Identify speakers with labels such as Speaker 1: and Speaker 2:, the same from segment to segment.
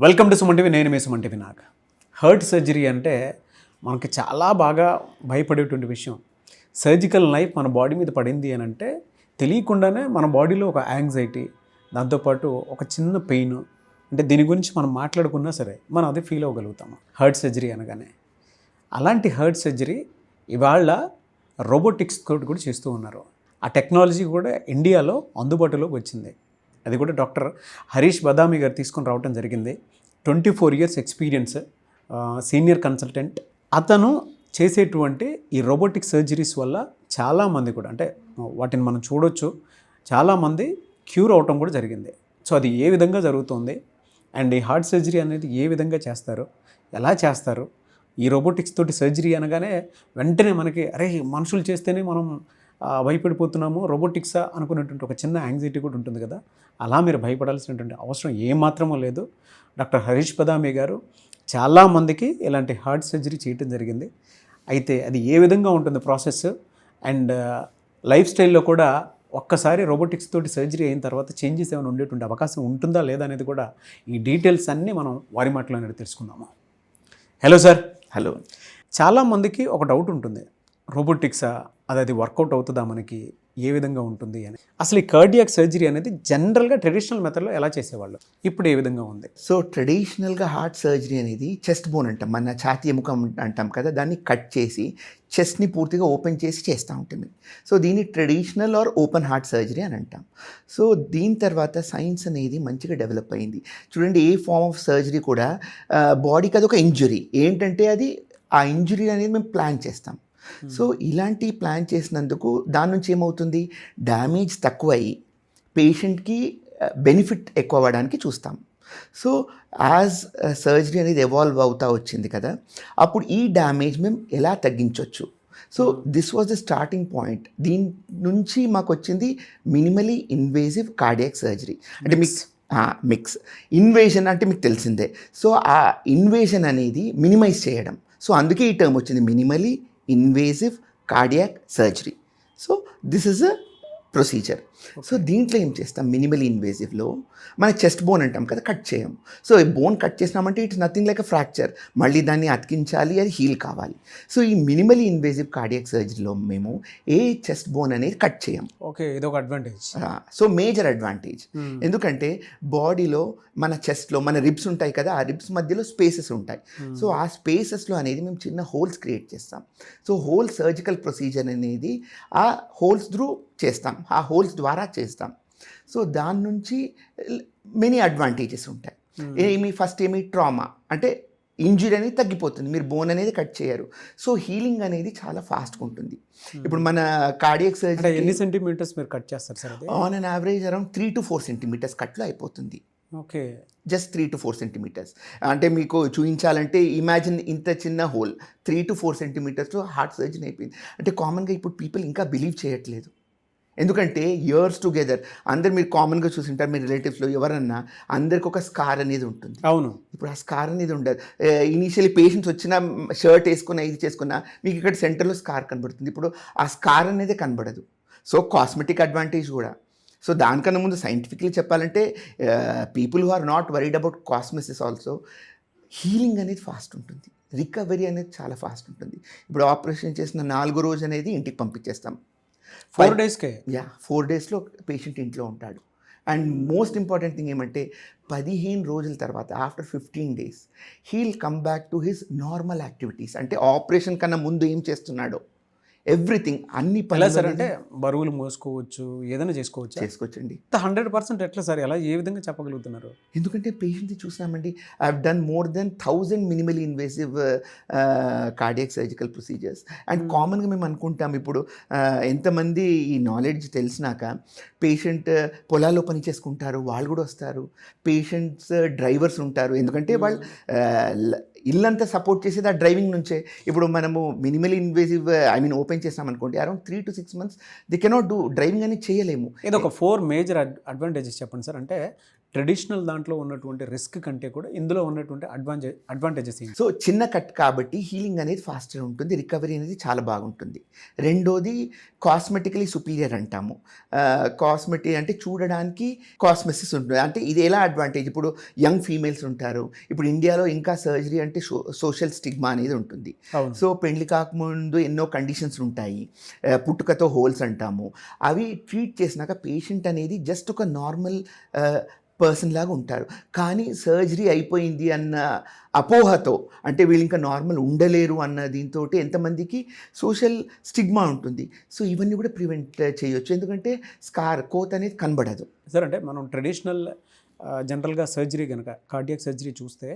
Speaker 1: Welcome to Suman TV. నేను మీ Suman TV. నాకు heart surgery అంటే మనకి చాలా బాగా భయపడేటువంటి విషయం. సర్జికల్ నైఫ్ మన బాడీ మీద పడింది అని అంటే తెలియకుండానే మన బాడీలో ఒక యాంగ్జైటీ, దాంతోపాటు ఒక చిన్న పెయిన్, అంటే దీని గురించి మనం మాట్లాడుకున్నా సరే మనం అది ఫీల్ అవ్వగలుగుతాము హార్ట్ సర్జరీ అనగానే. అలాంటి హార్ట్ సర్జరీ ఇవాళ రోబోటిక్స్ తోటి కూడా చేస్తూ ఉన్నారు. ఆ టెక్నాలజీ కూడా ఇండియాలో అందుబాటులోకి వచ్చింది. అది కూడా డాక్టర్ హరీష్ బదామి గారు తీసుకొని రావడం జరిగింది. 24 years ఎక్స్పీరియన్స్, సీనియర్ కన్సల్టెంట్. అతను చేసేటువంటి ఈ రోబోటిక్ సర్జరీస్ వల్ల చాలామంది కూడా, అంటే వాటిని మనం చూడొచ్చు, చాలామంది క్యూర్ అవటం కూడా జరిగింది. సో అది ఏ విధంగా జరుగుతుంది అండ్ ఈ హార్ట్ సర్జరీ అనేది ఏ విధంగా చేస్తారు, ఎలా చేస్తారు, ఈ రోబోటిక్స్ తోటి సర్జరీ అనగానే వెంటనే మనకి అరే మనుషులు చేస్తేనే మనం భయపడిపోతున్నాము, రోబోటిక్సా అనుకునేటువంటి ఒక చిన్న యాంగ్జైటీ కూడా ఉంటుంది కదా. అలా మీరు భయపడాల్సినటువంటి అవసరం ఏమాత్రమూ లేదు. డాక్టర్ హరీష్ బదామి గారు చాలామందికి ఇలాంటి హార్ట్ సర్జరీ చేయటం జరిగింది. అయితే అది ఏ విధంగా ఉంటుంది ప్రాసెస్ అండ్ లైఫ్ స్టైల్లో కూడా ఒక్కసారి రోబోటిక్స్ తోటి సర్జరీ అయిన తర్వాత చేంజెస్ ఏమైనా ఉండేటువంటి అవకాశం ఉంటుందా లేదా అనేది కూడా ఈ డీటెయిల్స్ అన్నీ మనం వారి మాటలోనే తెలుసుకుందాము. Hello sir.
Speaker 2: హలో.
Speaker 1: చాలామందికి ఒక డౌట్ ఉంటుంది, రోబోటిక్సా, అది వర్కౌట్ అవుతుందా, మనకి ఏ విధంగా ఉంటుంది అని. అసలు ఈ కార్డియాక్ సర్జరీ అనేది జనరల్గా ట్రెడిషనల్ మెథడ్లో ఎలా చేసేవాళ్ళు, ఇప్పుడు ఏ విధంగా ఉంది?
Speaker 2: సో ట్రెడిషనల్గా హార్ట్ సర్జరీ అనేది చెస్ట్ బోన్ అంటాం, మన ఛాతీ ఎముక అంటాం కదా, దాన్ని కట్ చేసి చెస్ట్ని పూర్తిగా ఓపెన్ చేసి చేస్తూ ఉంటుంది. సో దీన్ని traditional or open heart surgery అని అంటాం. సో దీని తర్వాత సైన్స్ అనేది మంచిగా డెవలప్ అయింది. చూడండి, ఏ ఫార్మ్ ఆఫ్ సర్జరీ కూడా బాడీకి అది ఒక ఇంజురీ ఏంటంటే అది ఆ ఇంజురీ అనేది మేము ప్లాన్ చేస్తాం. సో ఇలాంటి ప్లాన్ చేసినందుకు దాని నుంచి ఏమవుతుంది, డ్యామేజ్ తక్కువయ్యి పేషెంట్కి బెనిఫిట్ ఎక్కువ అవ్వడానికి చూస్తాం. సో యాజ్ సర్జరీ అనేది ఎవాల్వ్ అవుతూ వచ్చింది కదా, అప్పుడు ఈ డ్యామేజ్ మేము ఎలా తగ్గించవచ్చు. So this was the starting point. దీని నుంచి మాకు వచ్చింది మినిమలీ ఇన్వేజివ్ కార్డియాక్ సర్జరీ. అంటే మిక్స్ ఇన్వేజన్ అంటే మీకు తెలిసిందే. సో ఆ ఇన్వేజన్ అనేది మినిమైజ్ చేయడం. సో అందుకే ఈ టర్మ్ వచ్చింది, minimally invasive cardiac surgery. So this is a procedure. So దీంట్లో ఏం చేస్తాం, మినిమల్ ఇన్వేజివ్లో మన చెస్ట్ బోన్ అంటాం కదా, కట్ చేయం. సో ఈ బోన్ కట్ చేసినామంటే it's nothing like a fracture, మళ్ళీ దాన్ని అతికించాలి, అది హీల్ కావాలి. సో ఈ మినిమల్ ఇన్వేజివ్ కార్డియాక్ సర్జరీలో మేము ఏ చెస్ట్ బోన్ అనేది కట్ చేయం.
Speaker 1: ఓకే, ఇది ఒక అడ్వాంటేజ్.
Speaker 2: So major advantage. ఎందుకంటే బాడీలో మన చెస్ట్లో మన రిబ్స్ ఉంటాయి కదా, ఆ రిబ్స్ మధ్యలో స్పేసెస్ ఉంటాయి. సో ఆ స్పేసెస్లో అనేది మేము చిన్న హోల్స్ క్రియేట్ చేస్తాం. సో హోల్ సర్జికల్ ప్రొసీజర్ అనేది ఆ హోల్స్ త్రూ చేస్తాం, ఆ హోల్స్ ద్వారా చేస్తాం. సో దాని నుంచి మెనీ అడ్వాంటేజెస్ ఉంటాయి. ఫస్ట్ ఏమి ట్రామా అంటే ఇంజురీ అనేది తగ్గిపోతుంది, మీరు బోన్ అనేది కట్ చేయరు. సో హీలింగ్ అనేది చాలా ఫాస్ట్గా ఉంటుంది. ఇప్పుడు మన కార్డియాక్ సర్జరీ
Speaker 1: ఎన్ని సెంటీమీటర్స్ మీరు కట్ చేస్తారు sir?
Speaker 2: On an average around 3 to 4 centimeters కట్లో అయిపోతుంది.
Speaker 1: Okay,
Speaker 2: just 3 to 4 centimeters. అంటే మీకు చూపించాలంటే ఇమాజిన్ ఇంత చిన్న whole 3 to 4 centimeters heart surgery అయిపోయింది. అంటే కామన్గా ఇప్పుడు పీపుల్ ఇంకా బిలీవ్ చేయట్లేదు. ఎందుకంటే ఇయర్స్ టుగెదర్ అందరు మీరు కామన్గా చూసింటారు, మీ రిలేటివ్స్లో ఎవరన్నా అందరికి ఒక స్కార్ అనేది ఉంటుంది.
Speaker 1: అవును.
Speaker 2: ఇప్పుడు ఆ స్కార్ అనేది ఉండదు. ఇనీషియలీ పేషెంట్స్ వచ్చిన షర్ట్ వేసుకున్నా ఇది చేసుకున్నా మీకు ఇక్కడ సెంటర్లో స్కార్ కనబడుతుంది. ఇప్పుడు ఆ స్కార్ అనేది కనబడదు. సో కాస్మెటిక్ అడ్వాంటేజ్ కూడా. సో దానికన్నా ముందు సైంటిఫిక్లీ చెప్పాలంటే people who are not worried about cosmesis also, healing అనేది ఫాస్ట్ ఉంటుంది, రికవరీ అనేది చాలా ఫాస్ట్ ఉంటుంది. ఇప్పుడు ఆపరేషన్ చేసిన 4వ రోజు అనేది ఇంటికి పంపించేస్తాం.
Speaker 1: 4 daysకే.
Speaker 2: 4 daysలో పేషెంట్ ఇంట్లో ఉంటాడు. అండ్ మోస్ట్ ఇంపార్టెంట్ థింగ్ ఏమంటే 15 రోజుల తర్వాత after 15 days he'll come back to his normal activities. అంటే ఆపరేషన్ కన్నా ముందు ఏం చేస్తున్నాడో ఎవ్రీథింగ్ అన్ని
Speaker 1: ఎలా సార్? అంటే బరువులు మోసుకోవచ్చు, ఏదైనా చేసుకోవచ్చండి. 100% ఎట్లా సార్, ఎలా ఏ విధంగా చెప్పగలుగుతున్నారు?
Speaker 2: ఎందుకంటే పేషెంట్ని చూసినామండి, I have done more than 1000 minimal invasive cardiac surgical procedures. And కామన్గా మేము అనుకుంటాం ఇప్పుడు ఎంతమంది ఈ నాలెడ్జ్ తెలిసినాక పేషెంట్ పొలాల్లో పని చేసుకుంటారు, వాళ్ళు కూడా వస్తారు. పేషెంట్స్ డ్రైవర్స్ ఉంటారు, ఎందుకంటే వాళ్ళు ఇల్లంతా సపోర్ట్ చేసేది ఆ డ్రైవింగ్ నుంచే. ఇప్పుడు మనము మినిమల్ ఇన్వేసివ్ ఓపెన్ చేస్తాం అనుకోండి, around 3 to 6 months they cannot do driving అనేది చేయలేము.
Speaker 1: ఇది ఒక 4 major అడ్వాంటేజెస్ చెప్పండి సార్. అంటే ట్రెడిషనల్ దాంట్లో ఉన్నటువంటి రిస్క్ కంటే కూడా ఇందులో ఉన్నటువంటి అడ్వాంటేజెస్ ఏంటి?
Speaker 2: సో చిన్న కట్ కాబట్టి హీలింగ్ అనేది ఫాస్టర్ ఉంటుంది, రికవరీ అనేది చాలా బాగుంటుంది. రెండోది కాస్మెటికలీ సుపీరియర్ అంటాము. కాస్మెటిక్ అంటే చూడడానికి కాస్మెసిస్ ఉంటుంది. అంటే ఇది ఎలా అడ్వాంటేజ్, ఇప్పుడు యంగ్ ఫీమేల్స్ ఉంటారు, ఇప్పుడు ఇండియాలో ఇంకా సర్జరీ అంటే సోషల్ స్టిగ్మా అనేది ఉంటుంది.
Speaker 1: అవును.
Speaker 2: సో పెళ్లి కాకముందు ఎన్నో కండిషన్స్ ఉంటాయి, పుట్టుకతో హోల్స్ అంటాము. అవి ట్రీట్ చేసినాక పేషెంట్ అనేది జస్ట్ ఒక నార్మల్ పర్సన్ లాగా ఉంటారు. కానీ సర్జరీ అయిపోయింది అన్న అపోహతో, అంటే వీళ్ళు ఇంకా నార్మల్ ఉండలేరు అన్న దీంతో ఎంతమందికి సోషల్ స్టిగ్మా ఉంటుంది. సో ఇవన్నీ కూడా ప్రివెంట్ చేయొచ్చు, ఎందుకంటే కోత అనేది కనబడదు.
Speaker 1: సార్ అంటే మనం ట్రెడిషనల్ జనరల్గా సర్జరీ కనుక కార్డియాక్ సర్జరీ చూస్తే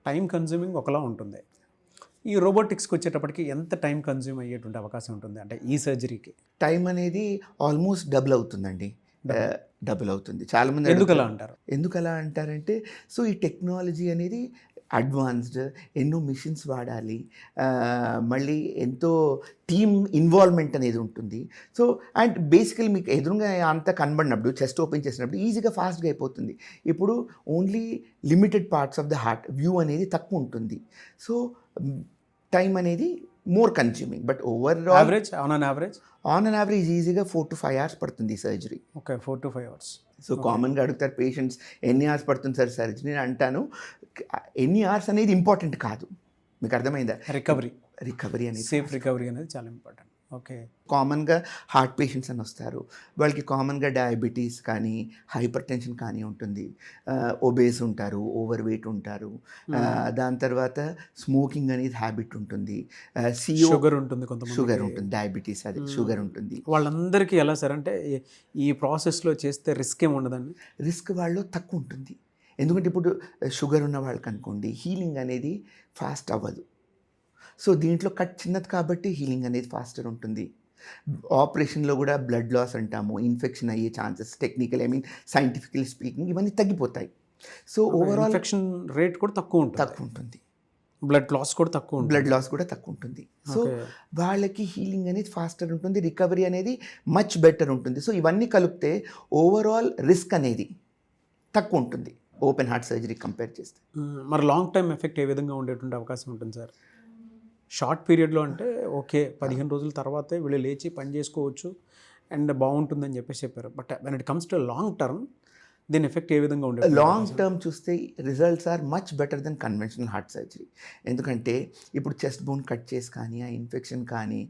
Speaker 1: టైం కన్జ్యూమింగ్ ఒకలా ఉంటుంది. ఈ రోబోటిక్స్కి వచ్చేటప్పటికి ఎంత టైం కన్జ్యూమ్ అయ్యేటువంటి అవకాశం ఉంటుంది అంటే ఈ సర్జరీకి?
Speaker 2: టైం అనేది ఆల్మోస్ట్ డబుల్ అవుతుందండి. డబుల్ అవుతుంది. చాలామంది
Speaker 1: ఎందుకలా అంటారు?
Speaker 2: ఎందుకలా అంటారంటే, సో ఈ టెక్నాలజీ అనేది అడ్వాన్స్డ్, ఎన్నో మిషన్స్ వాడాలి, మళ్ళీ ఎంతో టీమ్ ఇన్వాల్వ్మెంట్ అనేది ఉంటుంది. సో అండ్ బేసికలీ మీకు ఎదురుగా అంతా కనబడినప్పుడు, చెస్ట్ ఓపెన్ చేసినప్పుడు ఈజీగా ఫాస్ట్గా అయిపోతుంది. ఇప్పుడు only limited parts of the heart view అనేది తక్కువ ఉంటుంది. సో టైం అనేది more consuming. But overall on an average ఈజీగా 4 to 5 hours పడుతుంది surgery.
Speaker 1: Okay, 4 to 5 hours.
Speaker 2: So కామన్గా అడుగుతారు పేషెంట్స్, ఎన్ని అవర్స్ పడుతుంది సార్ సర్జరీ? నేను అంటాను, ఎన్ని అవర్స్ అనేది ఇంపార్టెంట్ కాదు. మీకు అర్థమైందా? రికవరీ అనేది,
Speaker 1: సేఫ్ రికవరీ అనేది చాలా ఇంపార్టెంట్. ఓకే.
Speaker 2: కామన్గా హార్ట్ పేషెంట్స్ అని వస్తారు, వాళ్ళకి కామన్గా డయాబెటీస్ కానీ హైపర్ టెన్షన్ కానీ ఉంటుంది, ఒబేస్ ఉంటారు, ఓవర్ వెయిట్ ఉంటారు, దాని తర్వాత స్మోకింగ్ అనేది హ్యాబిట్ ఉంటుంది,
Speaker 1: షుగర్ ఉంటుంది, కొంతమంది
Speaker 2: షుగర్ ఉంటుంది, డయాబెటీస్ అదే షుగర్ ఉంటుంది.
Speaker 1: వాళ్ళందరికీ ఎలా సార్ అంటే ఈ ప్రాసెస్లో చేస్తే రిస్క్ ఏమి ఉండదండి?
Speaker 2: రిస్క్ వాళ్ళు తక్కువ ఉంటుంది. ఎందుకంటే ఇప్పుడు షుగర్ ఉన్న వాళ్ళకి అనుకోండి, హీలింగ్ అనేది ఫాస్ట్ అవ్వదు. సో దీంట్లో కట్ చిన్నది కాబట్టి హీలింగ్ అనేది ఫాస్టర్ ఉంటుంది. ఆపరేషన్లో కూడా బ్లడ్ లాస్ అంటాము, ఇన్ఫెక్షన్ అయ్యే ఛాన్సెస్, టెక్నికల్ సైంటిఫికలీ స్పీకింగ్ ఇవన్నీ తగ్గిపోతాయి. సో ఓవరాల్
Speaker 1: ఇన్ఫెక్షన్ రేట్ కూడా తక్కువ ఉంటుంది, బ్లడ్ లాస్ కూడా తక్కువ ఉంటుంది. సో వాళ్ళకి హీలింగ్ అనేది ఫాస్టర్ ఉంటుంది, రికవరీ అనేది మచ్ బెటర్ ఉంటుంది. సో ఇవన్నీ కలిపితే ఓవరాల్ రిస్క్ అనేది తక్కువ ఉంటుంది ఓపెన్ హార్ట్ సర్జరీ కంపేర్ చేస్తే. మరి లాంగ్ టైమ్ ఎఫెక్ట్ ఏ విధంగా ఉండేటువంటి అవకాశం ఉంటుంది సార్? షార్ట్ పీరియడ్లో అంటే ఓకే, 15 రోజుల తర్వాతే వీళ్ళు లేచి పని చేసుకోవచ్చు అండ్ బాగుంటుందని చెప్పారు. But when it comes to long term దీని ఎఫెక్ట్ ఏ విధంగా ఉండేది?
Speaker 2: లాంగ్ టర్మ్ చూస్తే results are much better than conventional heart surgery. ఎందుకంటే ఇప్పుడు చెస్ట్ బోన్ కట్ చేసి కానీ, ఆ ఇన్ఫెక్షన్ కానీ,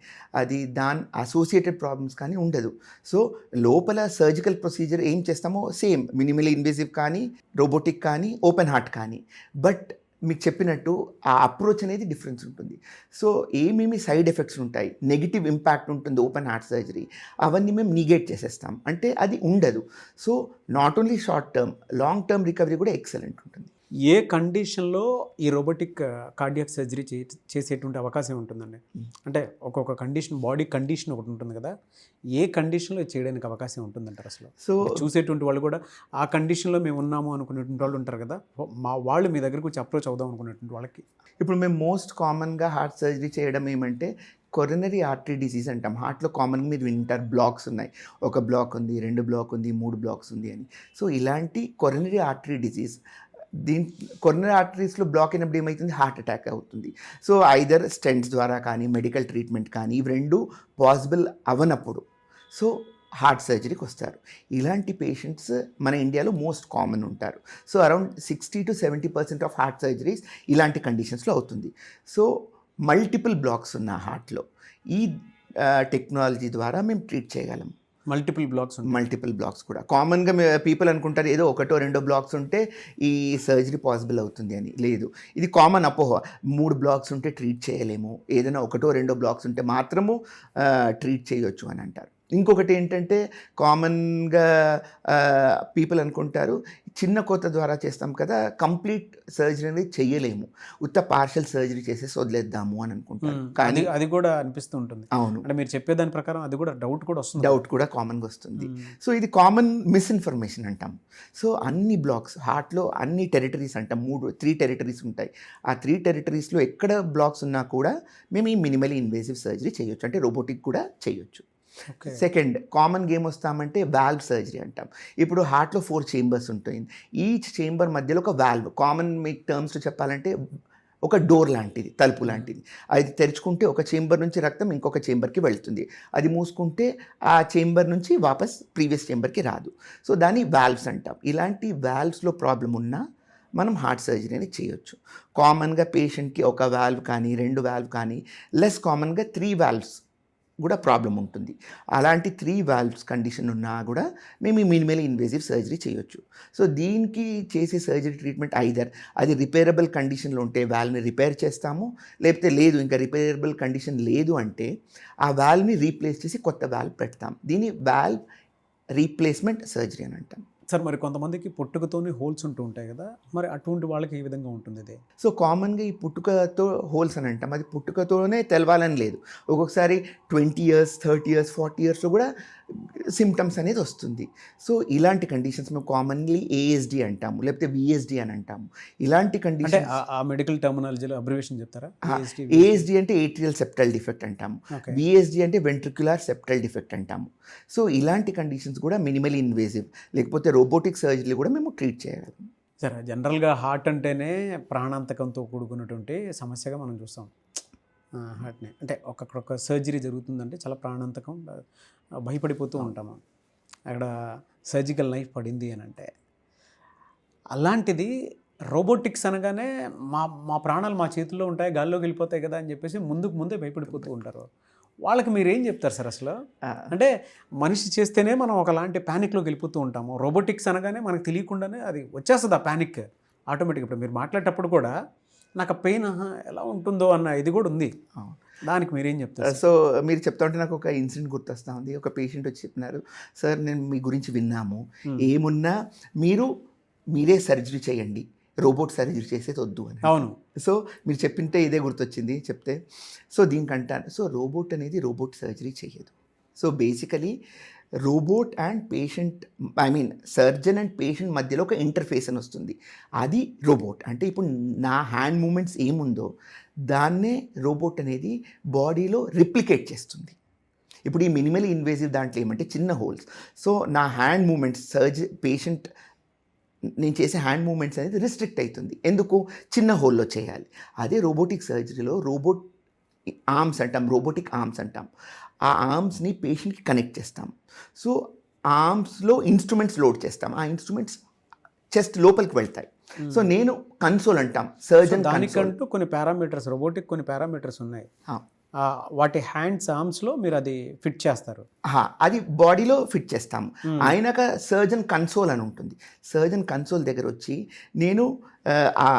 Speaker 2: అది దాని అసోసియేటెడ్ ప్రాబ్లమ్స్ కానీ ఉండదు. సో లోపల సర్జికల్ ప్రొసీజర్ ఏం చేస్తామో సేమ్, మినిమలీ ఇన్వేసివ్ కానీ, రోబోటిక్ కానీ, ఓపెన్ హార్ట్ కానీ, బట్ మీకు చెప్పినట్టు ఆ అప్రోచ్ అనేది డిఫరెన్స్ ఉంటుంది. సో ఏమేమి సైడ్ ఎఫెక్ట్స్ ఉంటాయి, నెగిటివ్ ఇంపాక్ట్ ఉంటుంది ఓపెన్ హార్ట్ సర్జరీ, అవన్నీ మేము నిగేట్ చేసేస్తాం, అంటే అది ఉండదు. So not only short term, long term recovery కూడా ఎక్సలెంట్ ఉంటుంది.
Speaker 1: ఏ కండిషన్లో ఈ రోబోటిక్ కార్డియాక్ సర్జరీ చేసేటువంటి అవకాశం ఉంటుందండి? అంటే ఒక్కొక్క కండిషన్, బాడీ కండిషన్ ఒకటి ఉంటుంది కదా, ఏ కండిషన్లో చేయడానికి అవకాశం ఉంటుందంటారు అసలు? సో చూసేటువంటి వాళ్ళు కూడా ఆ కండిషన్లో మేము ఉన్నాము అనుకునేటువంటి వాళ్ళు ఉంటారు కదా, వాళ్ళు మీ దగ్గరకు వచ్చి అప్రోచ్ అవుదాం అనుకునేటువంటి వాళ్ళకి.
Speaker 2: ఇప్పుడు మేము మోస్ట్ కామన్గా హార్ట్ సర్జరీ చేయడం ఏమంటే కొరనరీ ఆర్టరీ డిసీజ్ అంటాం. హార్ట్లో కామన్గా మీరు వింటారు, బ్లాక్స్ ఉన్నాయి, 1 బ్లాక్ ఉంది, 2 బ్లాక్ ఉంది, 3 బ్లాక్స్ ఉంది అని. సో ఇలాంటి కొరనరీ ఆర్టరీ డిసీజ్, కొరనరీ ఆర్టరీస్లో బ్లాక్ అయినప్పుడు ఏమవుతుంది, హార్ట్ అటాక్ అవుతుంది. సో ఐదర్ స్టెంట్స్ ద్వారా కానీ, మెడికల్ ట్రీట్మెంట్ కానీ, ఇవి 2 పాసిబుల్ అవ్వనప్పుడు సో హార్ట్ సర్జరీకి వస్తారు. ఇలాంటి పేషెంట్స్ మన ఇండియాలో మోస్ట్ కామన్ ఉంటారు. So around 60 to 70% of heart surgeries ఇలాంటి కండిషన్స్లో అవుతుంది. సో మల్టిపుల్ బ్లాక్స్ ఉన్న హార్ట్లో ఈ టెక్నాలజీ ద్వారా మేము ట్రీట్ చేయగలం.
Speaker 1: మల్టిపుల్ బ్లాక్స్ కూడా
Speaker 2: కామన్గా పీపుల్ అనుకుంటారు ఏదో 1-2 బ్లాక్స్ ఉంటే ఈ సర్జరీ పాసిబుల్ అవుతుంది అని. లేదు, ఇది కామన్ అపోహ. 3 బ్లాక్స్ ఉంటే ట్రీట్ చేయలేము, ఏదైనా 1-2 బ్లాక్స్ ఉంటే మాత్రము ట్రీట్ చేయొచ్చు అని అంటారు. ఇంకొకటి ఏంటంటే కామన్గా పీపుల్ అనుకుంటారు చిన్న కోత ద్వారా చేస్తాం కదా, కంప్లీట్ సర్జరీ అనేది చెయ్యలేము, ఉత్త పార్షల్ సర్జరీ చేసేసి వదిలేద్దాము అని అనుకుంటారు.
Speaker 1: కానీ అది కూడా అనిపిస్తూ ఉంటుంది.
Speaker 2: అవును,
Speaker 1: అంటే మీరు చెప్పేదాని ప్రకారం అది కూడా డౌట్ కూడా
Speaker 2: కామన్గా వస్తుంది. సో ఇది కామన్ మిస్ఇన్ఫర్మేషన్ అంటాం. సో అన్ని బ్లాక్స్ హార్ట్లో అన్ని టెరిటరీస్ అంటాం, 3 టెరిటరీస్ ఉంటాయి. ఆ 3 టెరిటరీస్లో ఎక్కడ బ్లాక్స్ ఉన్నా కూడా మేము ఈ మినిమలీ ఇన్వేసివ్ సర్జరీ చేయొచ్చు, అంటే రోబోటిక్ కూడా చేయొచ్చు.
Speaker 1: ఓకే.
Speaker 2: సెకండ్ కామన్ గేమ్ వస్తామంటే వాల్వ్ సర్జరీ అంటాం. ఇప్పుడు హార్ట్లో 4 చేంబర్స్ ఉంటాయి. ఈచ్ చేంబర్ మధ్యలో ఒక వాల్వ్, కామన్ మీకు టర్మ్స్లో చెప్పాలంటే ఒక డోర్ లాంటిది, తలుపు లాంటిది. అది తెరుచుకుంటే ఒక చేంబర్ నుంచి రక్తం ఇంకొక చేంబర్కి వెళ్తుంది, అది మూసుకుంటే ఆ చేంబర్ నుంచి వాపస్ ప్రీవియస్ చేంబర్కి రాదు. సో దాన్ని వాల్వ్స్ అంటాం. ఇలాంటి వాల్వ్స్లో ప్రాబ్లం ఉన్నా మనం హార్ట్ సర్జరీ అనేది చేయొచ్చు. కామన్గా పేషెంట్కి ఒక వాల్వ్ కానీ 2 వాల్వ్ కానీ, లెస్ కామన్గా 3 వాల్వ్స్ కూడా ప్రాబ్లం ఉంటుంది. అలాంటి 3 వాల్వ్స్ కండిషన్ ఉన్నా కూడా మేము ఈ మినిమల్ ఇన్వేజివ్ సర్జరీ చేయొచ్చు. సో దీనికి చేసే సర్జరీ ట్రీట్మెంట్ ఐదర్ అది రిపేరబుల్ కండిషన్లో ఉంటే వాల్వ్ని రిపేర్ చేస్తాము, లేకపోతే లేదు ఇంకా రిపేరబుల్ కండిషన్ లేదు అంటే ఆ వాల్వ్ని రీప్లేస్ చేసి కొత్త వాల్వ్ పెడతాం. దీన్ని వాల్వ్ రీప్లేస్మెంట్ సర్జరీ అని అంటాం.
Speaker 1: సార్ మరి కొంతమందికి పుట్టుకతోనే హోల్స్ ఉంటూ ఉంటాయి కదా, మరి అటువంటి వాళ్ళకి ఏ విధంగా ఉంటుంది ఇది?
Speaker 2: సో కామన్గా ఈ పుట్టుకతో హోల్స్ అని అంటాం, అది పుట్టుకతోనే తెలవాలని లేదు. ఒక్కొక్కసారి 20 years 30 years 40 yearsలో కూడా సిమ్టమ్స్ అనేది వస్తుంది. సో ఇలాంటి కండిషన్స్ మేము కామన్లీ ఏఎస్డి అంటాము, లేకపోతే విఎస్డి అని అంటాము. ఇలాంటి
Speaker 1: అంటే
Speaker 2: కండిషన్
Speaker 1: ఆ మెడికల్ టర్మినాలజీలో అబ్రివేషన్ చెప్తారా?
Speaker 2: ఏఎస్డి అంటే ఏట్రియల్ సెప్టల్ డిఫెక్ట్ అంటాము,
Speaker 1: Okay.
Speaker 2: విఎస్డి అంటే వెంట్రిక్యులర్ సెప్టల్ డిఫెక్ట్ అంటాము. సో ఇలాంటి కండిషన్స్ కూడా మినిమల్ ఇన్వేజివ్ లేకపోతే రోబోటిక్ సర్జరీ కూడా మేము ట్రీట్ చేయగలం.
Speaker 1: సరే, జనరల్గా హార్ట్ అంటేనే ప్రాణాంతకంతో కూడుకున్నటువంటి సమస్యగా మనం చూస్తాం. హార్ట్ని అంటే ఒక్కొక్క సర్జరీ జరుగుతుందంటే చాలా ప్రాణాంతకం, భయపడిపోతూ ఉంటాము అక్కడ సర్జికల్ నైఫ్ పడింది అని అంటే. అలాంటిది రోబోటిక్స్ అనగానే మా మా ప్రాణాలు మా చేతుల్లో ఉంటాయి, గాల్లోకి వెళ్ళిపోతాయి కదా అని చెప్పేసి ముందే భయపడిపోతూ ఉంటారు. వాళ్ళకి మీరు ఏం చెప్తారు సార్ అసలు? అంటే మనిషి చేస్తేనే మనం ఒకలాంటి ప్యానిక్లోకి వెళ్ళిపోతూ ఉంటాము, రోబోటిక్స్ అనగానే మనకు తెలియకుండానే అది వచ్చేస్తుంది ఆ ప్యానిక్ ఆటోమేటిక్గా. ఇప్పుడు మీరు మాట్లాడేటప్పుడు కూడా నాకు ఆ పెయిన్ ఎలా ఉంటుందో అన్న ఇది కూడా ఉంది, దానికి మీరేం చెప్తారు?
Speaker 2: సో మీరు చెప్తా ఉంటే నాకు ఒక ఇన్సిడెంట్ గుర్తొస్తా ఉంది. ఒక పేషెంట్ వచ్చి చెప్పినారు, సార్ నేను మీ గురించి విన్నాము, ఏమున్నా మీరే సర్జరీ చేయండి, రోబోట్ సర్జరీ చేసేది వద్దు అని.
Speaker 1: అవును.
Speaker 2: సో మీరు చెప్పింటే ఇదే గుర్తొచ్చింది చెప్తే. సో దీనికంటాను, సో రోబోట్ అనేది రోబోట్ సర్జరీ చేయదు. So basically robot and patient, I mean surgeon and patient మధ్యలో ఒక ఇంటర్ఫేస్ అని వస్తుంది, అది రోబోట్. అంటే ఇప్పుడు నా హ్యాండ్ మూమెంట్స్ ఏముందో దాన్నే రోబోట్ అనేది బాడీలో రిప్లికేట్ చేస్తుంది. ఇప్పుడు ఈ మినిమల్ ఇన్వేజివ్ దాంట్లో ఏమంటే చిన్న హోల్స్, సో నా హ్యాండ్ మూమెంట్స్ పేషెంట్ నేను చేసే హ్యాండ్ మూమెంట్స్ అనేది రిస్ట్రిక్ట్ అవుతుంది, ఎందుకు చిన్న హోల్లో చేయాలి. అదే రోబోటిక్ సర్జరీలో రోబోట్ ఆర్మ్స్ అంటాం, రోబోటిక్ ఆర్మ్స్ అంటాం. ఆ ఆర్మ్స్ని పేషెంట్కి కనెక్ట్ చేస్తాం. సో ఆర్మ్స్లో ఇన్స్ట్రుమెంట్స్ లోడ్ చేస్తాం, ఆ ఇన్స్ట్రుమెంట్స్ చెస్ట్ లోపలికి వెళ్తాయి. సో నేను కన్సోల్ అంటాం, సర్జన్
Speaker 1: దానికంటూ కొన్ని పారామీటర్స్, రోబోటిక్ కొన్ని పారామీటర్స్ ఉన్నాయి, వాటి హ్యాండ్స్ ఆర్మ్స్లో మీరు అది ఫిట్ చేస్తారు.
Speaker 2: అది బాడీలో ఫిట్ చేస్తాము. అయినాక సర్జన్ కన్సోల్ అని ఉంటుంది, సర్జన్ కన్సోల్ దగ్గర వచ్చి నేను ఆ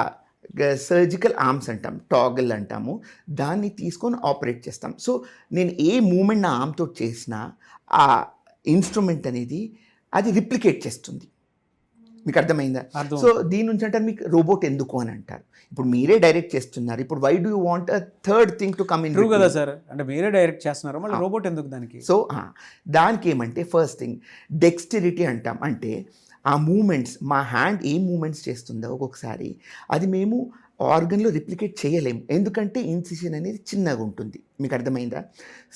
Speaker 2: సర్జికల్ ఆర్మ్స్ అంటాం, టాగల్ అంటాము, దాన్ని తీసుకొని ఆపరేట్ చేస్తాం. సో నేను ఏ మూమెంట్ నా ఆర్మ్తో చేసినా ఆ ఇన్స్ట్రుమెంట్ అనేది అది రిప్లికేట్ చేస్తుంది. మీకు అర్థమైందా? సో దీని నుంచి అంటారు మీకు రోబోట్ ఎందుకు అని అంటారు. ఇప్పుడు మీరే డైరెక్ట్ చేస్తున్నారు, ఇప్పుడు why do you want a third thing to come in?
Speaker 1: True కదా సార్, అంటే మీరే డైరెక్ట్ చేస్తున్నారు, మళ్ళీ రోబోట్ ఎందుకు దానికి?
Speaker 2: సో దానికి ఏమంటే ఫస్ట్ థింగ్ డెక్స్టిరిటీ అంటాం. అంటే ఆ మూమెంట్స్, మా హ్యాండ్ ఏ మూమెంట్స్ చేస్తుందో ఒక్కొక్కసారి అది మేము ఆర్గన్లో రిప్లికేట్ చేయలేము, ఎందుకంటే ఇన్సిషన్ అనేది చిన్నగా ఉంటుంది. మీకు అర్థమైందా?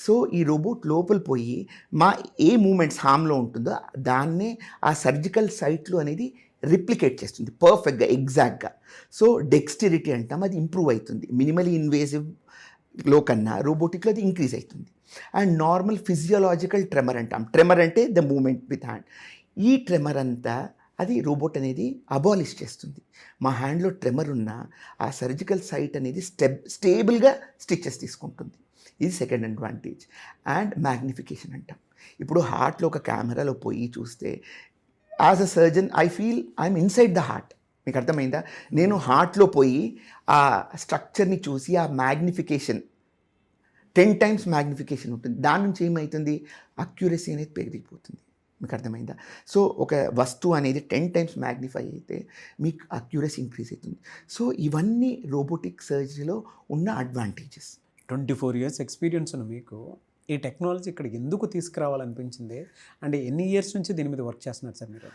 Speaker 2: సో ఈ రోబోట్ లోపల పోయి మా ఏ మూమెంట్స్ హామ్లో ఉంటుందో దాన్నే ఆ సర్జికల్ సైట్లో అనేది రిప్లికేట్ చేస్తుంది పర్ఫెక్ట్గా, ఎగ్జాక్ట్గా. సో డెక్స్టిరిటీ అంటాం, అది ఇంప్రూవ్ అవుతుంది. మినిమల్ ఇన్వేజివ్లో కన్నా రోబోటిక్లో అది ఇంక్రీజ్ అవుతుంది. అండ్ నార్మల్ ఫిజియోలాజికల్ ట్రెమర్ అంటాం, ట్రెమర్ అంటే ద మూమెంట్ విత్ హ్యాండ్. ఈ ట్రెమర్ అంతా అది రోబోట్ అనేది అబాలిష్ చేస్తుంది. మా హ్యాండ్లో ట్రెమర్ ఉన్న ఆ సర్జికల్ సైట్ అనేది స్టేబుల్గా స్టిచెస్ తీసుకుంటుంది. ఇది సెకండ్ అడ్వాంటేజ్. అండ్ మ్యాగ్నిఫికేషన్ అంటాం. ఇప్పుడు హార్ట్లో ఒక కెమెరాలో పోయి చూస్తే as a surgeon I feel I'm inside the heart. మీకు అర్థమైందా? నేను హార్ట్లో పోయి ఆ స్ట్రక్చర్ని చూసి ఆ మ్యాగ్నిఫికేషన్ 10 times మ్యాగ్నిఫికేషన్ ఉంటుంది, దాని నుంచి ఏమవుతుంది, అక్యురసీ అనేది పెరిగిపోతుంది. మీకు అర్థమైందా? సో ఒక వస్తువు అనేది 10 times మ్యాగ్నిఫై అయితే మీకు అక్యురసీ ఇంక్రీజ్ అవుతుంది. సో ఇవన్నీ రోబోటిక్ సర్జరీలో ఉన్న అడ్వాంటేజెస్.
Speaker 1: 24 years ఎక్స్పీరియన్స్ ఉన్న మీకు ఈ టెక్నాలజీ ఇక్కడ ఎందుకు తీసుకురావాలనిపించింది, అంటే ఎన్ని ఇయర్స్ నుంచి దీని మీద వర్క్ చేస్తున్నారు సార్ మీరు?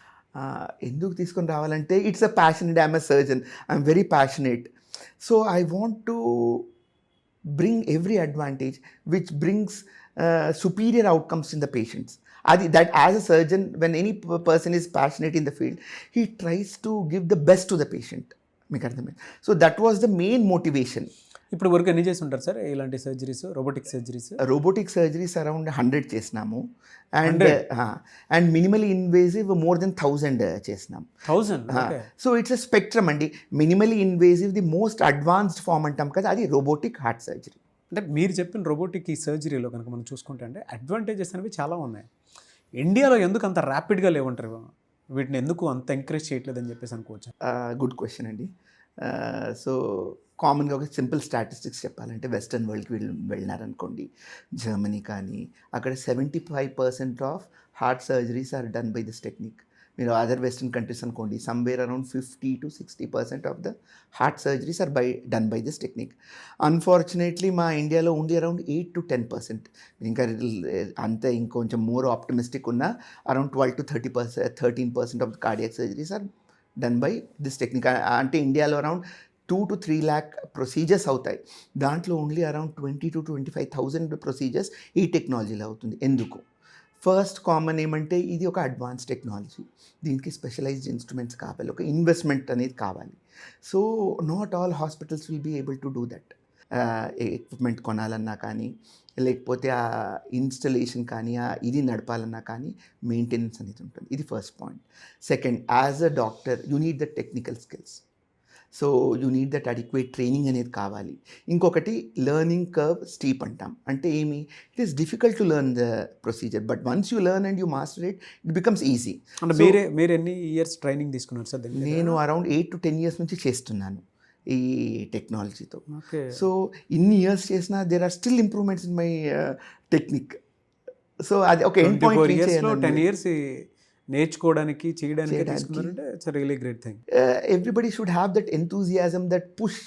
Speaker 2: ఎందుకు తీసుకొని రావాలంటే it's a passion. I'm a surgeon, I'm very passionate. So I want to bring every advantage which brings superior outcomes in the patients. That as a surgeon, when any person is passionate in the field, he tries to give the best to the patient. మీకు అర్థమైంది. So that was the main motivation.
Speaker 1: ఇప్పుడు వరకు ఎన్ని చేసి ఉంటారు sir ఇలాంటి surgeries, robotic surgeries?
Speaker 2: Robotic surgeries around 100 చేసినాము, and minimally invasive more than 1000 చేసినాం.
Speaker 1: 1000?
Speaker 2: సో ఇట్స్ అ స్పెక్ట్రమ్ అండి. Minimally invasive the most advanced form అంటాం కదా, అది రోబోటిక్ హార్ట్ సర్జరీ.
Speaker 1: అంటే మీరు చెప్పిన రోబోటిక్ ఈ సర్జరీలో కనుక మనం చూసుకుంటే అంటే అడ్వాంటేజెస్ అనేవి చాలా ఉన్నాయి. ఇండియాలో ఎందుకు అంత ర్యాపిడ్గా లేవంటారు? వీటిని ఎందుకు అంత ఎంకరేజ్ చేయట్లేదని చెప్పేసి అనుకోవచ్చు?
Speaker 2: గుడ్ క్వశ్చన్ అండి. సో కామన్గా ఒక సింపుల్ స్టాటిస్టిక్స్ చెప్పాలంటే వెస్టర్న్ వరల్డ్కి వెళ్ళినారనుకోండి, జర్మనీ కానీ, అక్కడ 75% of heart surgeries are done by this technique. మీరు అదర్ వెస్టర్న్ కంట్రీస్ అనుకోండి, somewhere around 50 to 60% of the heart surgeries are done by this technique. Unfortunately మా ఇండియాలో ఉంది అరౌండ్ 8 to 10%. ఇంకా అంతే ఇంకొంచెం మోర్ ఆప్టిమిస్టిక్ ఉన్న around 12 to 13% of the cardiac surgeries are done by this technique. అంటే ఇండియాలో అరౌండ్ 2 to 3 lakh ప్రొసీజర్స్ అవుతాయి. దాంట్లో ఓన్లీ అరౌండ్ 20 to 25,000 ప్రొసీజర్స్ ఈ టెక్నాలజీలో అవుతుంది. ఎందుకు? ఫస్ట్ కామన్ ఏమంటే ఇది ఒక అడ్వాన్స్ టెక్నాలజీ, దీనికి స్పెషలైజ్డ్ ఇన్స్ట్రుమెంట్స్ కావాలి, ఒక ఇన్వెస్ట్మెంట్ అనేది కావాలి. So not all hospitals will be able to do that. Equipment కొనాలన్నా కానీ, లేకపోతే ఆ ఇన్స్టలేషన్ కానీ, ఇది నడపాలన్నా కానీ మెయింటెనెన్స్ అనేది ఉంటుంది. ఇది first point. Second, as a doctor you need the technical skills. So you need that adequate training అనేది కావాలి. ఇంకొకటి లెర్నింగ్ కర్వ్ స్టీప్ అంటాం. అంటే ఏమి, it is difficult to learn the procedure, but once you learn and you master it, it becomes easy.
Speaker 1: అంటే మీరు ఎన్ని years training తీసుకున్నారు సార్?
Speaker 2: నేను అరౌండ్ 8 to 10 years నుంచి చేస్తున్నాను ఈ టెక్నాలజీతో. సో ఇన్ని ఇయర్స్ చేసినా there are still improvements in my technique. So అది ఒక ఎండ్ పాయింట్.
Speaker 1: 10 years నేర్చుకోవడానికి చేయడానికి తీసుకున్నారంటే it's really great thing.
Speaker 2: Everybody should have that enthusiasm, that push,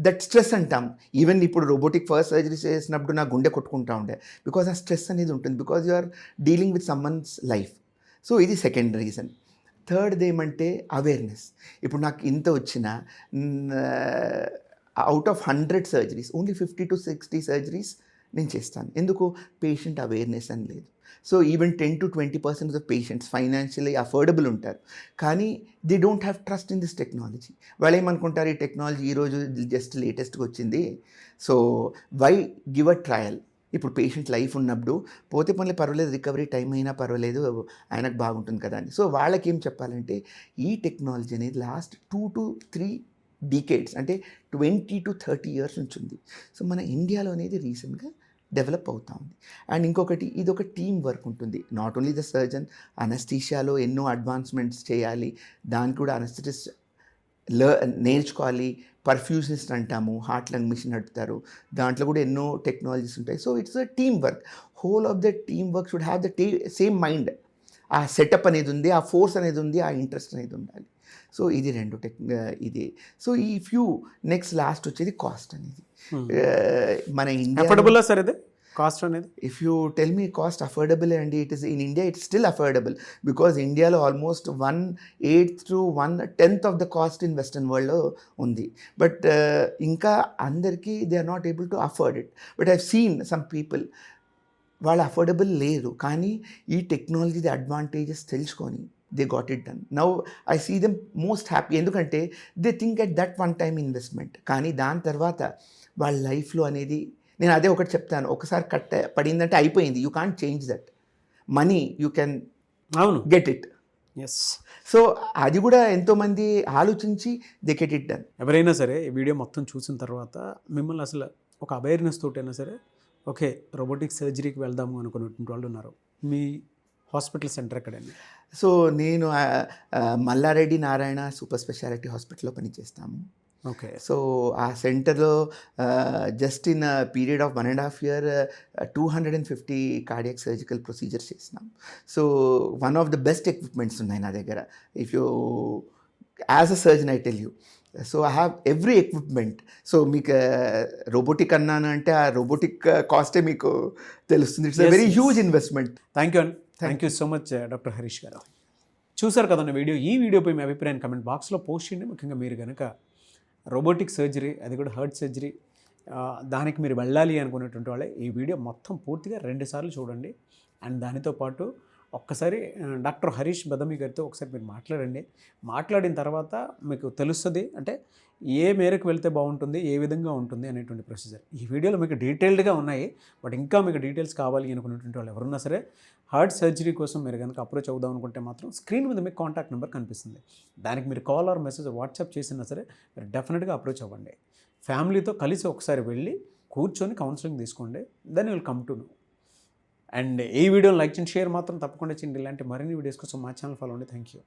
Speaker 2: that stress అంటాం. ఈవెన్ ఇప్పుడు రోబోటిక్ ఫస్ట్ సర్జరీ చేసినప్పుడు నా గుండె కొట్టుకుంటా ఉండే, బికాజ్ ఆ స్ట్రెస్ అనేది ఉంటుంది, because you are dealing with someone's life. So ఇది సెకండ్ రీజన్. థర్డ్ ఏమంటే అవేర్నెస్. ఇప్పుడు నాకు ఇంత వచ్చిన out of 100 surgeries only 50 to 60 surgeries నేను చేస్తాను. ఎందుకు? పేషెంట్ అవేర్నెస్ అని లేదు. So even 10 to 20% of the patients financially affordable ఉంటారు, కానీ they don't have trust in this technology. వాళ్ళు ఏమనుకుంటారు, ఈ టెక్నాలజీ ఈరోజు జస్ట్ లేటెస్ట్గా వచ్చింది, so why give a trial. ఇప్పుడు పేషెంట్ లైఫ్ ఉన్నప్పుడు పోతే పనులు పర్వాలేదు, రికవరీ టైం అయినా పర్వాలేదు, ఆయనకు బాగుంటుంది కదా అని. సో వాళ్ళకి ఏం చెప్పాలంటే ఈ టెక్నాలజీ అనేది లాస్ట్ 2 to 3 decades, అంటే 20 to 30 years నుంచి ఉంది. సో మన ఇండియాలో అనేది రీసెంట్గా డెవలప్ అవుతా ఉంది. అండ్ ఇంకొకటి, ఇది ఒక టీమ్ వర్క్ ఉంటుంది. నాట్ ఓన్లీ ద సర్జన్, అనస్థీషియాలో ఎన్నో అడ్వాన్స్మెంట్స్ చేయాలి, దానికి కూడా అనస్థెటిస్ట్ నేర్చుకోవాలి. పర్ఫ్యూషనిస్ట్ అంటాము, హార్ట్ లంగ్ మిషన్ నడుపుతారు, దాంట్లో కూడా ఎన్నో టెక్నాలజీస్ ఉంటాయి. So it's a team work. Whole of the team work should have the same mind. ఆ సెటప్ అనేది ఉంది, ఆ ఫోర్స్ అనేది ఉంది, ఆ ఇంట్రెస్ట్ అనేది ఉండాలి. సో ఇది రెండు ఇది. సో ఈ నెక్స్ట్ లాస్ట్ వచ్చేది కాస్ట్ అనేది. మన ఇండియా
Speaker 1: సార్ ఇది కాస్ట్ అనేది,
Speaker 2: if you tell me cost affordable అండి, it is in India, it's still affordable, because ఇండియాలో almost 1/8 to 1/10 of the cost in western వరల్డ్లో ఉంది. బట్ ఇంకా అందరికీ they are not able to afford it. But I've seen some people, వాళ్ళు affordable లేరు, కానీ ఈ టెక్నాలజీ అడ్వాంటేజెస్ తెలుసుకొని they got it done. Now I see them most happy. ఎందుకంటే they think at that one time investment, కానీ దాని తర్వాత వాళ్ళ లైఫ్లో అనేది, నేను అదే ఒకటి చెప్తాను, ఒకసారి పడిందంటే అయిపోయింది. You can't change that money, you can get it.
Speaker 1: Yes.
Speaker 2: So అది కూడా ఎంతోమంది ఆలోచించి దే గెట్ ఇట్ డన్.
Speaker 1: ఎవరైనా సరే ఈ వీడియో మొత్తం చూసిన తర్వాత మిమ్మల్ని అసలు ఒక అవేర్నెస్ తోటైనా సరే ఓకే రోబోటిక్ సర్జరీకి వెళ్దాము అనుకున్నటువంటి వాళ్ళు ఉన్నారు. మీ హాస్పిటల్ సెంటర్ ఎక్కడండి?
Speaker 2: సో నేను మల్లారెడ్డి నారాయణ సూపర్ స్పెషాలిటీ హాస్పిటల్లో పనిచేస్తాము.
Speaker 1: ఓకే.
Speaker 2: సో ఆ సెంటర్లో just in period of 1.5 year 250 cardiac surgical procedures చేసినాం. So one of the best equipments ఉన్నాయి నా దగ్గర. If you as a surgeon I tell you, so I have every equipment. So మీకు robotic అన్నాను అంటే ఆ రోబోటిక్ కాస్టే మీకు తెలుస్తుంది. It's a very huge investment.
Speaker 1: Thank you అండి. Thank you so much doctor Harish garu. చూసారు కదండి వీడియో. ఈ వీడియోపై మీ అభిప్రాయాన్ని కమెంట్ బాక్స్లో పోస్ట్ చేయండి. ముఖ్యంగా మీరు కనుక రోబోటిక్ సర్జరీ, అది కూడా హార్ట్ సర్జరీ దానికి మీరు వెళ్ళాలి అనుకునేటువంటి వాళ్ళే ఈ వీడియో మొత్తం పూర్తిగా 2 సార్లు చూడండి. అండ్ దానితో పాటు ఒక్కసారి డాక్టర్ హరీష్ బదమి గారితో ఒకసారి మీరు మాట్లాడండి. మాట్లాడిన తర్వాత మీకు తెలుస్తుంది అంటే ఏ మేరకు వెళ్తే బాగుంటుంది, ఏ విధంగా ఉంటుంది అనేటువంటి ప్రొసీజర్. ఈ వీడియోలో మీకు డీటెయిల్డ్గా ఉన్నాయి. బట్ ఇంకా మీకు డీటెయిల్స్ కావాలి అనుకునేటువంటి వాళ్ళు ఎవరున్నా సరే హార్ట్ సర్జరీ కోసం మీరు కనుక అప్రోచ్ అవుదాం అనుకుంటే మాత్రం స్క్రీన్ మీద మీకు కాంటాక్ట్ నెంబర్ కనిపిస్తుంది. దానికి మీరు కాల్ ఆర్ మెసేజ్ వాట్సాప్ చేసినా సరే మీరు డెఫినెట్గా అప్రోచ్ అవ్వండి. ఫ్యామిలీతో కలిసి ఒకసారి వెళ్ళి కూర్చొని కౌన్సిలింగ్ తీసుకోండి. Then will come to know. And ఈ వీడియోని లైక్ చేయండి, షేర్ మాత్రం తప్పకుండా చేయండి. ఇలాంటి మరిన్ని వీడియోస్ కోసం మా ఛానల్ ఫాలో అండి. Thank you.